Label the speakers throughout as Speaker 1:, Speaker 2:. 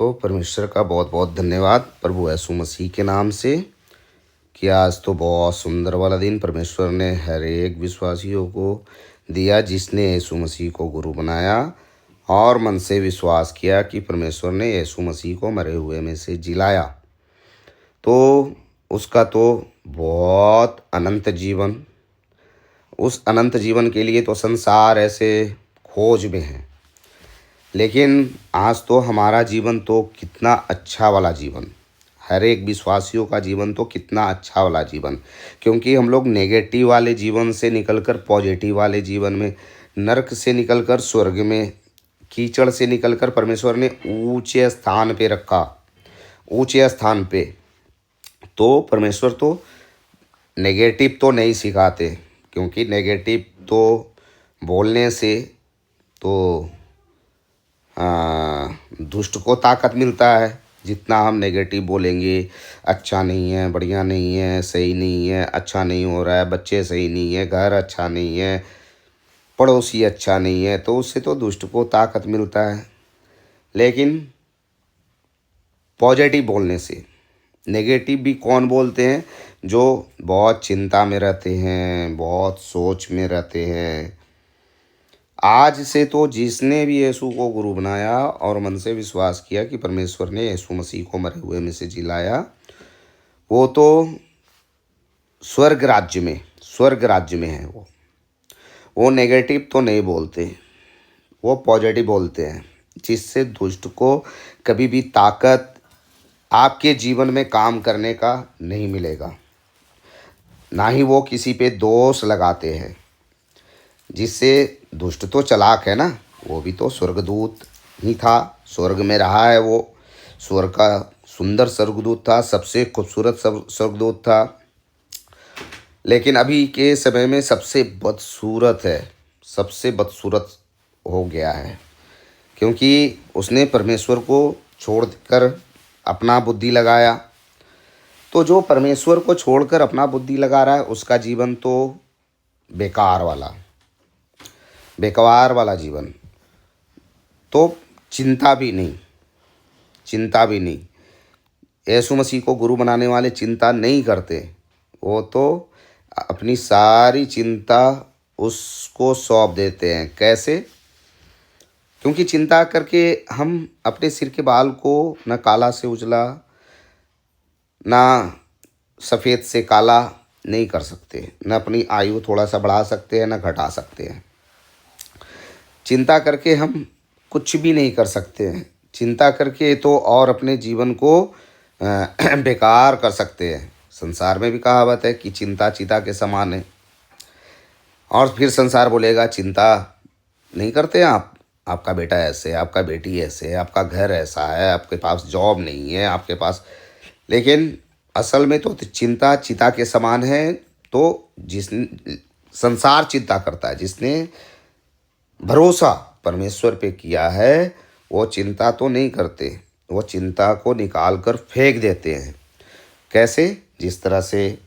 Speaker 1: तो परमेश्वर का बहुत बहुत धन्यवाद प्रभु यीशु मसीह के नाम से कि आज तो बहुत सुंदर वाला दिन परमेश्वर ने हर एक विश्वासियों को दिया जिसने यीशु मसीह को गुरु बनाया और मन से विश्वास किया कि परमेश्वर ने यीशु मसीह को मरे हुए में से जिलाया। तो उसका तो बहुत अनंत जीवन, उस अनंत जीवन के लिए तो संसार ऐसे खोज में है। लेकिन आज तो हमारा जीवन तो कितना अच्छा वाला जीवन, हर एक विश्वासियों का जीवन तो कितना अच्छा वाला जीवन, क्योंकि हम लोग नेगेटिव वाले जीवन से निकलकर पॉजिटिव वाले जीवन में, नरक से निकलकर स्वर्ग में, कीचड़ से निकलकर परमेश्वर ने ऊंचे स्थान पे रखा, ऊंचे स्थान पे। तो परमेश्वर तो नेगेटिव तो नहीं सिखाते, क्योंकि नेगेटिव तो बोलने से तो दुष्ट को ताकत मिलता है। जितना हम नेगेटिव बोलेंगे, अच्छा नहीं है, बढ़िया नहीं है, सही नहीं है, अच्छा नहीं हो रहा है, बच्चे सही नहीं है, घर अच्छा नहीं है, पड़ोसी अच्छा नहीं है, तो उससे तो दुष्ट को ताकत मिलता है। लेकिन पॉजिटिव बोलने से, नेगेटिव भी कौन बोलते हैं? जो बहुत चिंता में रहते हैं, बहुत सोच में रहते हैं। आज से तो जिसने भी यीशु को गुरु बनाया और मन से विश्वास किया कि परमेश्वर ने यीशु मसीह को मरे हुए में से जिलाया, वो तो स्वर्ग राज्य में है। वो नेगेटिव तो नहीं बोलते, वो पॉजिटिव बोलते हैं, जिससे दुष्ट को कभी भी ताकत आपके जीवन में काम करने का नहीं मिलेगा। ना ही वो किसी पे दोष लगाते हैं। जिससे दुष्ट तो चालाक है ना, वो भी तो स्वर्गदूत ही था, स्वर्ग में रहा है। वो स्वर्ग का सुंदर स्वर्गदूत था, सबसे खूबसूरत स्वर्गदूत था। लेकिन अभी के समय में सबसे बदसूरत है, सबसे बदसूरत हो गया है, क्योंकि उसने परमेश्वर को छोड़कर अपना बुद्धि लगाया। तो जो परमेश्वर को छोड़कर अपना बुद्धि लगा रहा है, उसका जीवन तो बेकार वाला जीवन। तो चिंता भी नहीं। यीशु मसीह को गुरु बनाने वाले चिंता नहीं करते। वो तो अपनी सारी चिंता उसको सौंप देते हैं। कैसे? क्योंकि चिंता करके हम अपने सिर के बाल को न काला से उजला, ना सफ़ेद से काला नहीं कर सकते, न अपनी आयु थोड़ा सा बढ़ा सकते हैं, न घटा सकते हैं। चिंता करके हम कुछ भी नहीं कर सकते हैं। चिंता करके तो और अपने जीवन को बेकार कर सकते हैं। संसार में भी कहावत है कि चिंता चिता के समान है। और फिर संसार बोलेगा चिंता नहीं करते आप, आपका बेटा ऐसे है, आपका बेटी ऐसे है, आपका घर ऐसा है, आपके पास जॉब नहीं है, आपके पास। लेकिन असल में तो चिंता चिता के समान है। तो संसार चिंता करता है, जिसने भरोसा परमेश्वर पे किया है, वो चिंता तो नहीं करते, वो चिंता को निकाल कर फेंक देते हैं। कैसे? जिस तरह से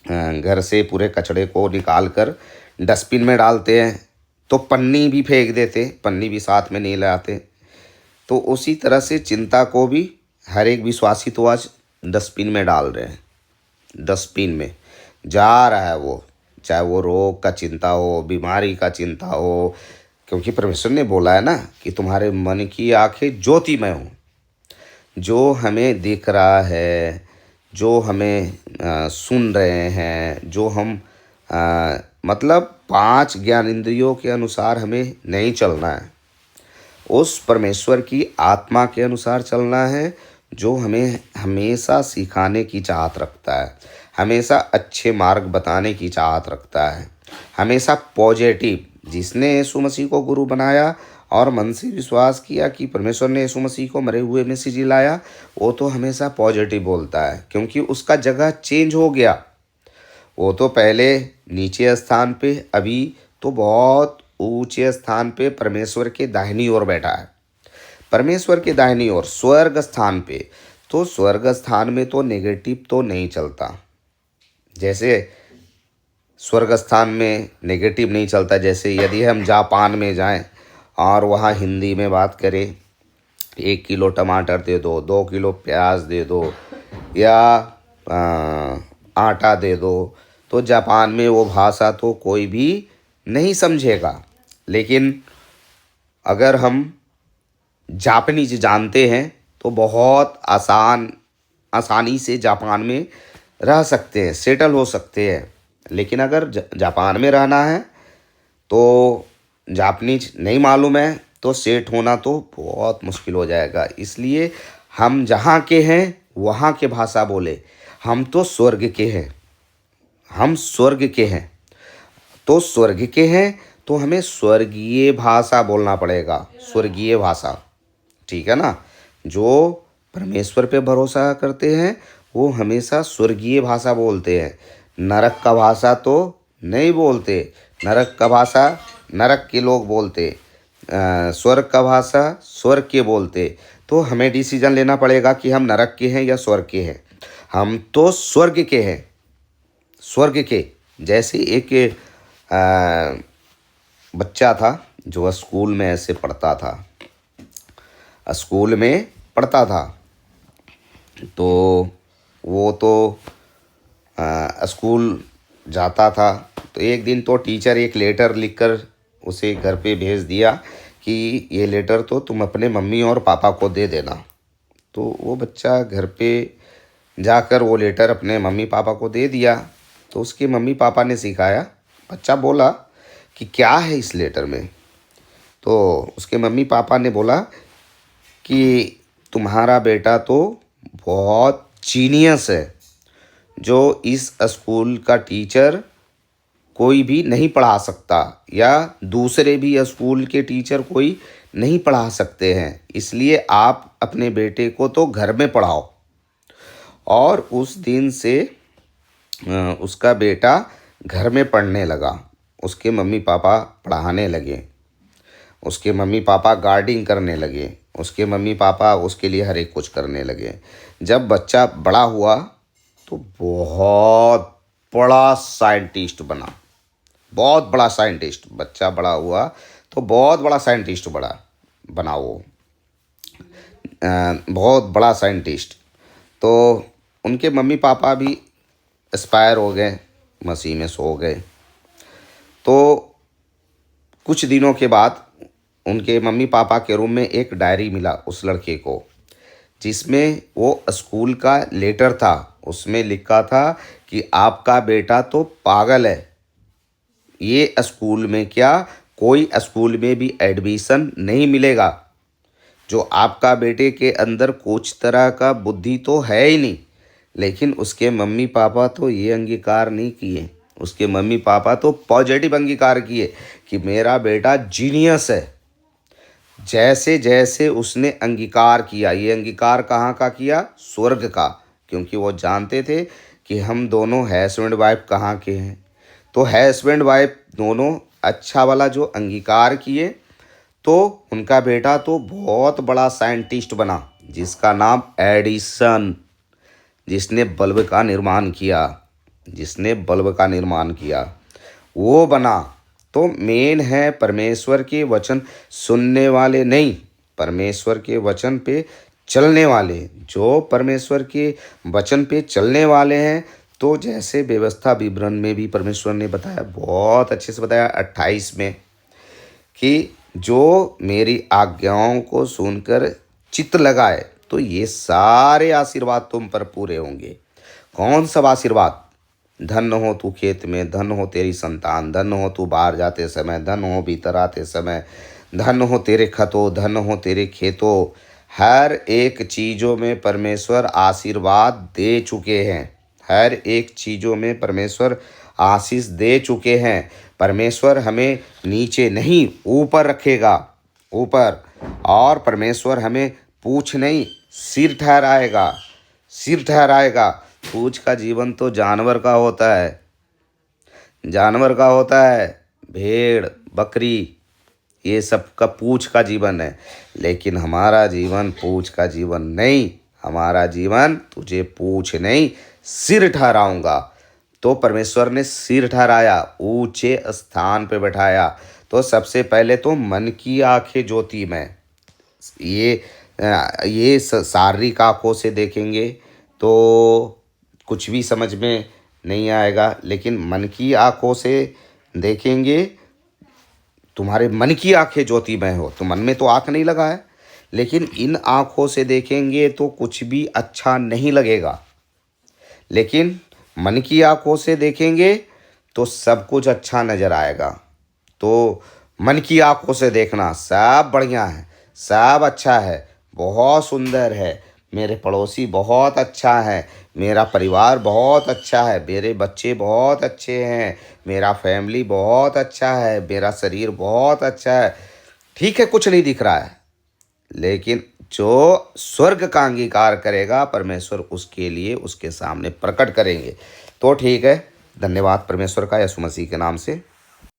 Speaker 1: घर से पूरे कचड़े को निकाल कर डस्टबिन में डालते हैं, तो पन्नी भी फेंक देते, पन्नी भी साथ में नहीं लाते। तो उसी तरह से चिंता को भी हर एक विश्वासी तो आज डस्टबिन में डाल रहे हैं। डस्टबिन में जा रहा है वो, चाहे वो रोग का चिंता हो, बीमारी का चिंता हो, क्योंकि परमेश्वर ने बोला है ना कि तुम्हारे मन की आंखें ज्योतिमय हो। जो हमें दिख रहा है, जो हमें सुन रहे हैं, जो हम मतलब 5 ज्ञान इंद्रियों के अनुसार हमें नहीं चलना है, उस परमेश्वर की आत्मा के अनुसार चलना है, जो हमें हमेशा सिखाने की चाहत रखता है, हमेशा अच्छे मार्ग बताने की चाहत रखता है, हमेशा पॉजिटिव। जिसने यीशु मसीह को गुरु बनाया और मन से विश्वास किया कि परमेश्वर ने यीशु मसीह को मरे हुए में से जिलाया, वो तो हमेशा पॉजिटिव बोलता है, क्योंकि उसका जगह चेंज हो गया। वो तो पहले नीचे स्थान पे, अभी तो बहुत ऊंचे स्थान पे परमेश्वर के दाहिनी ओर बैठा है। परमेश्वर के दाहिनी ओर स्वर्ग स्थान पे। तो स्वर्ग स्थान में तो नेगेटिव तो नहीं चलता। जैसे स्वर्ग स्थान में नेगेटिव नहीं चलता। जैसे यदि हम जापान में जाएं और वहाँ हिंदी में बात करें, 1 किलो टमाटर दे दो, 2 किलो प्याज दे दो, या आटा दे दो, तो जापान में वो भाषा तो कोई भी नहीं समझेगा। लेकिन अगर हम जापानीज जानते हैं तो बहुत आसानी से जापान में रह सकते हैं, सेटल हो सकते हैं। लेकिन अगर जापान में रहना है तो जापानीज नहीं मालूम है तो सेट होना तो बहुत मुश्किल हो जाएगा। इसलिए हम जहाँ के हैं वहाँ के भाषा बोले। हम तो स्वर्ग के हैं, हम स्वर्ग के हैं, तो स्वर्ग के हैं तो हमें स्वर्गीय भाषा बोलना पड़ेगा, स्वर्गीय भाषा। ठीक है ना। जो परमेश्वर पे भरोसा करते हैं वो हमेशा स्वर्गीय भाषा बोलते हैं, नरक का भाषा तो नहीं बोलते। नरक का भाषा नरक के लोग बोलते, स्वर्ग का भाषा स्वर्ग के बोलते। तो हमें डिसीजन लेना पड़ेगा कि हम नरक के हैं या स्वर्ग के हैं। हम तो स्वर्ग के हैं, स्वर्ग के। जैसे एक बच्चा था जो स्कूल में ऐसे पढ़ता था, स्कूल में पढ़ता था, तो वो तो स्कूल जाता था। तो एक दिन तो टीचर एक लेटर लिखकर उसे घर पे भेज दिया कि ये लेटर तो तुम अपने मम्मी और पापा को दे देना। तो वो बच्चा घर पे जाकर वो लेटर अपने मम्मी पापा को दे दिया। तो उसके मम्मी पापा ने सिखाया, बच्चा बोला कि क्या है इस लेटर में। तो उसके मम्मी पापा ने बोला कि तुम्हारा बेटा तो बहुत जीनियस है, जो इस स्कूल का टीचर कोई भी नहीं पढ़ा सकता, या दूसरे भी स्कूल के टीचर कोई नहीं पढ़ा सकते हैं। इसलिए आप अपने बेटे को तो घर में पढ़ाओ। और उस दिन से उसका बेटा घर में पढ़ने लगा। उसके मम्मी पापा पढ़ाने लगे, उसके मम्मी पापा गार्डिंग करने लगे, उसके मम्मी पापा उसके लिए हर एक कुछ करने लगे। जब बच्चा बड़ा हुआ तो बहुत बड़ा साइंटिस्ट बना, बहुत बड़ा साइंटिस्ट। बच्चा बड़ा हुआ तो बहुत बड़ा साइंटिस्ट बना वो, बहुत बड़ा साइंटिस्ट। तो उनके मम्मी पापा भी एक्सपायर हो गए, मसीह में सो गए। तो कुछ दिनों के बाद उनके मम्मी पापा के रूम में एक डायरी मिला उस लड़के को, जिसमें वो स्कूल का लेटर था। उसमें लिखा था कि आपका बेटा तो पागल है, ये स्कूल में क्या कोई स्कूल में भी एडमिशन नहीं मिलेगा। जो आपका बेटे के अंदर कुछ तरह का बुद्धि तो है ही नहीं। लेकिन उसके मम्मी पापा तो ये अंगीकार नहीं किए, उसके मम्मी पापा तो पॉजिटिव अंगीकार किए कि मेरा बेटा जीनियस है। जैसे जैसे उसने अंगीकार किया, ये अंगीकार कहाँ का किया? स्वर्ग का। क्योंकि वो जानते थे कि हम दोनों हस्बैंड वाइफ कहाँ के हैं। तो हस्बैंड वाइफ दोनों अच्छा वाला जो अंगीकार किए, तो उनका बेटा तो बहुत बड़ा साइंटिस्ट बना, जिसका नाम एडिसन, जिसने बल्ब का निर्माण किया, जिसने बल्ब का निर्माण किया वो बना। तो मेन है परमेश्वर के वचन सुनने वाले नहीं, परमेश्वर के वचन पे चलने वाले। जो परमेश्वर के वचन पे चलने वाले हैं, तो जैसे व्यवस्था विवरण में भी परमेश्वर ने बताया, बहुत अच्छे से बताया 28 में, कि जो मेरी आज्ञाओं को सुनकर चित्त लगाए तो ये सारे आशीर्वाद तुम पर पूरे होंगे। कौन सब आशीर्वाद? धन हो तू खेत में, धन हो तेरी संतान, धन हो तू बाहर जाते समय, धन हो भीतर आते समय, धन हो तेरे खतों, धन हो तेरे खेतों। हर एक चीज़ों में परमेश्वर आशीर्वाद दे चुके हैं, हर एक चीज़ों में परमेश्वर आशीष दे चुके हैं। परमेश्वर हमें नीचे नहीं ऊपर रखेगा, ऊपर। और परमेश्वर हमें पूछ नहीं सिर ठहराएगा, सिर ठहराएगा। पूछ का जीवन तो जानवर का होता है, जानवर का होता है, भेड़ बकरी ये सब का पूछ का जीवन है। लेकिन हमारा जीवन पूछ का जीवन नहीं, हमारा जीवन तुझे पूछ नहीं सिर ठहराऊंगा। तो परमेश्वर ने सिर ठहराया, ऊंचे स्थान पे बैठाया। तो सबसे पहले तो मन की आंखें ज्योति में, ये ये शारीरिक आँखों से देखेंगे तो कुछ भी समझ में नहीं आएगा, लेकिन मन की आँखों से देखेंगे, तुम्हारे मन की आंखें ज्योतिमय हो, तो मन में तो आँख नहीं लगा है, लेकिन इन आँखों से देखेंगे तो कुछ भी अच्छा नहीं लगेगा, लेकिन मन की आंखों से देखेंगे तो सब कुछ अच्छा नज़र आएगा। तो मन की आंखों से देखना, सब बढ़िया है, सब अच्छा है, बहुत सुंदर है, मेरे पड़ोसी बहुत अच्छा है, मेरा परिवार बहुत अच्छा है, मेरे बच्चे बहुत अच्छे हैं, मेरा फैमिली बहुत अच्छा है, मेरा शरीर बहुत अच्छा है। ठीक है, कुछ नहीं दिख रहा है, लेकिन जो स्वर्ग का अंगीकार करेगा परमेश्वर उसके लिए उसके सामने प्रकट करेंगे। तो ठीक है, धन्यवाद परमेश्वर का, यीशु मसीह के नाम से।